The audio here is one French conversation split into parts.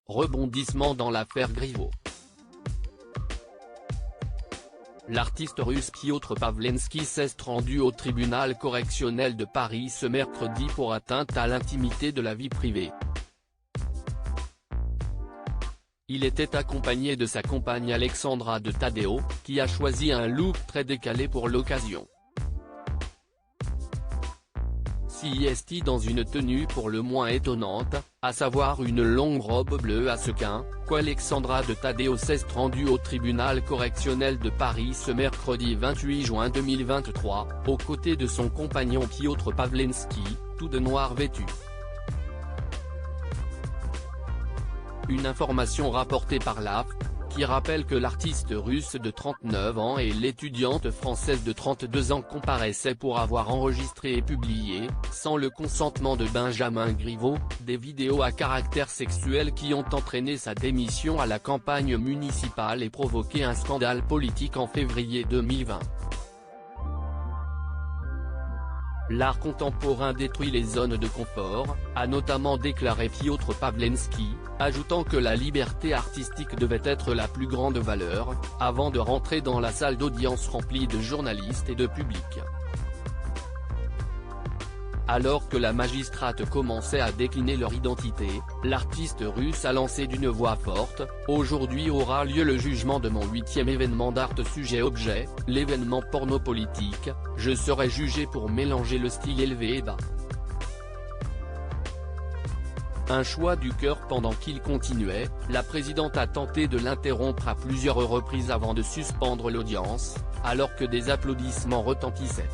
Rebondissement dans l'affaire Griveaux. L'artiste russe Piotr Pawlenski s'est rendu au tribunal correctionnel de Paris ce mercredi pour atteinte à l'intimité de la vie privée. Il était accompagné de sa compagne Alexandra de Taddeo, qui a choisi un look très décalé pour l'occasion. CIST dans une tenue pour le moins étonnante, à savoir une longue robe bleue à sequins, qu'Alexandra de Taddeo s'est rendue au tribunal correctionnel de Paris ce mercredi 28 juin 2023, aux côtés de son compagnon Piotr Pawlenski, tout de noir vêtu. Une information rapportée par l'AFP, qui rappelle que l'artiste russe de 39 ans et l'étudiante française de 32 ans comparaissaient pour avoir enregistré et publié, sans le consentement de Benjamin Griveaux, des vidéos à caractère sexuel qui ont entraîné sa démission à la campagne municipale et provoqué un scandale politique en février 2020. L'art contemporain détruit les zones de confort, a notamment déclaré Piotr Pawlenski, ajoutant que la liberté artistique devait être la plus grande valeur, avant de rentrer dans la salle d'audience remplie de journalistes et de public. Alors que la magistrate commençait à décliner leur identité, l'artiste russe a lancé d'une voix forte: « Aujourd'hui aura lieu le jugement de mon 8e événement d'art sujet-objet, l'événement porno-politique, je serai jugé pour mélanger le style élevé et bas. » Un choix du cœur. Pendant qu'il continuait, la présidente a tenté de l'interrompre à plusieurs reprises avant de suspendre l'audience, alors que des applaudissements retentissaient.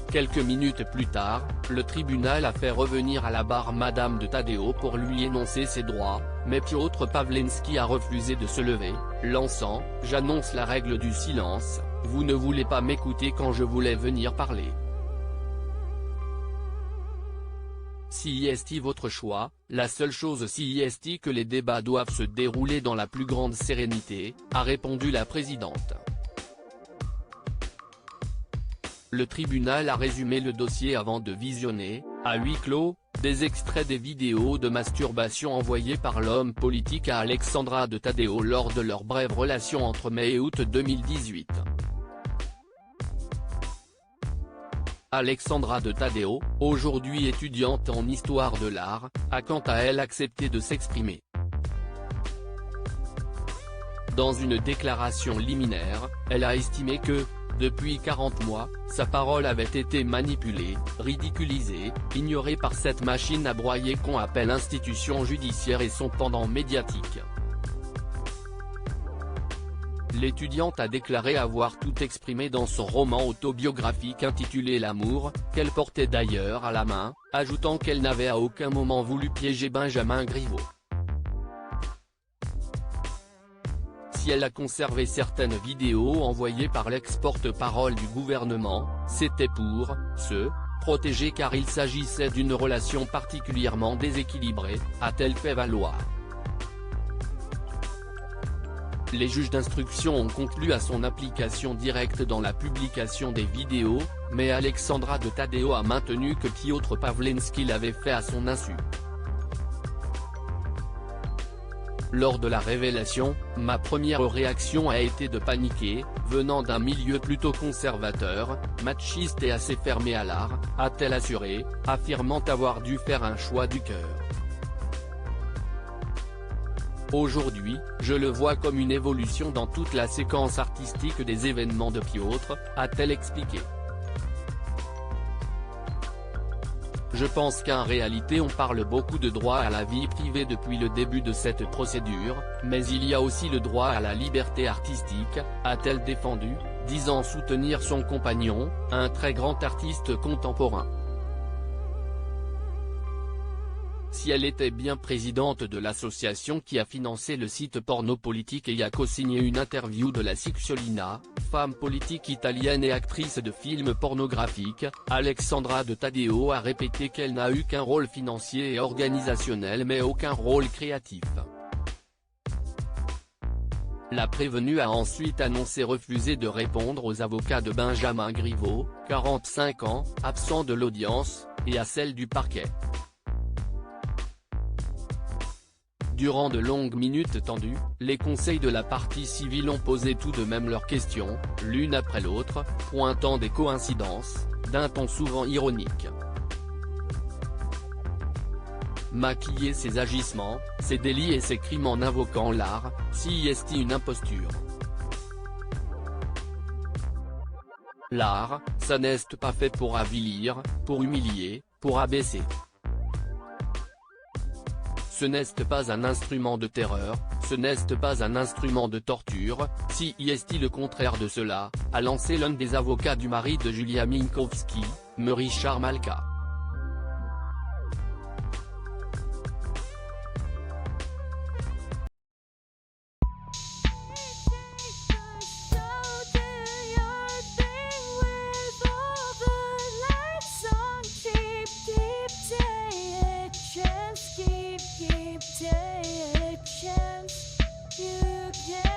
Quelques minutes plus tard, le tribunal a fait revenir à la barre Madame de Taddeo pour lui énoncer ses droits, mais Piotr Pawlenski a refusé de se lever, lançant « J'annonce la règle du silence, vous ne voulez pas m'écouter quand je voulais venir parler. CIST votre choix, la seule chose CIST que les débats doivent se dérouler dans la plus grande sérénité », a répondu la présidente. Le tribunal a résumé le dossier avant de visionner, à huis clos, des extraits des vidéos de masturbation envoyées par l'homme politique à Alexandra de Taddeo lors de leur brève relation entre mai et août 2018. Alexandra de Taddeo, aujourd'hui étudiante en histoire de l'art, a quant à elle accepté de s'exprimer. Dans une déclaration liminaire, elle a estimé que, depuis 40 mois, sa parole avait été manipulée, ridiculisée, ignorée par cette machine à broyer qu'on appelle institution judiciaire et son pendant médiatique. L'étudiante a déclaré avoir tout exprimé dans son roman autobiographique intitulé L'amour, qu'elle portait d'ailleurs à la main, ajoutant qu'elle n'avait à aucun moment voulu piéger Benjamin Griveaux. Si elle a conservé certaines vidéos envoyées par l'ex-porte-parole du gouvernement, c'était pour se protéger car il s'agissait d'une relation particulièrement déséquilibrée, a-t-elle fait valoir. Les juges d'instruction ont conclu à son application directe dans la publication des vidéos, mais Alexandra de Taddeo a maintenu que Piotr Pawlenski l'avait fait à son insu. Lors de la révélation, ma première réaction a été de paniquer, venant d'un milieu plutôt conservateur, machiste et assez fermé à l'art, a-t-elle assuré, affirmant avoir dû faire un choix du cœur. Aujourd'hui, je le vois comme une évolution dans toute la séquence artistique des événements de Piotr, a-t-elle expliqué. Je pense qu'en réalité on parle beaucoup de droit à la vie privée depuis le début de cette procédure, mais il y a aussi le droit à la liberté artistique, a-t-elle défendu, disant soutenir son compagnon, un très grand artiste contemporain. Si elle était bien présidente de l'association qui a financé le site porno-politique et a co-signé une interview de la Cicciolina, femme politique italienne et actrice de films pornographiques, Alexandra de Taddeo a répété qu'elle n'a eu qu'un rôle financier et organisationnel mais aucun rôle créatif. La prévenue a ensuite annoncé refuser de répondre aux avocats de Benjamin Griveaux, 45 ans, absent de l'audience, et à celle du parquet. Durant de longues minutes tendues, les conseils de la partie civile ont posé tout de même leurs questions, l'une après l'autre, pointant des coïncidences, d'un ton souvent ironique. Maquiller ses agissements, ses délits et ses crimes en invoquant l'art, si est une imposture. L'art, ça n'est pas fait pour avilir, pour humilier, pour abaisser. Ce n'est pas un instrument de terreur, ce n'est pas un instrument de torture, si est le contraire de cela, a lancé l'un des avocats du mari de Julia Minkowski, me Richard Malka. Keep taking a chance, you can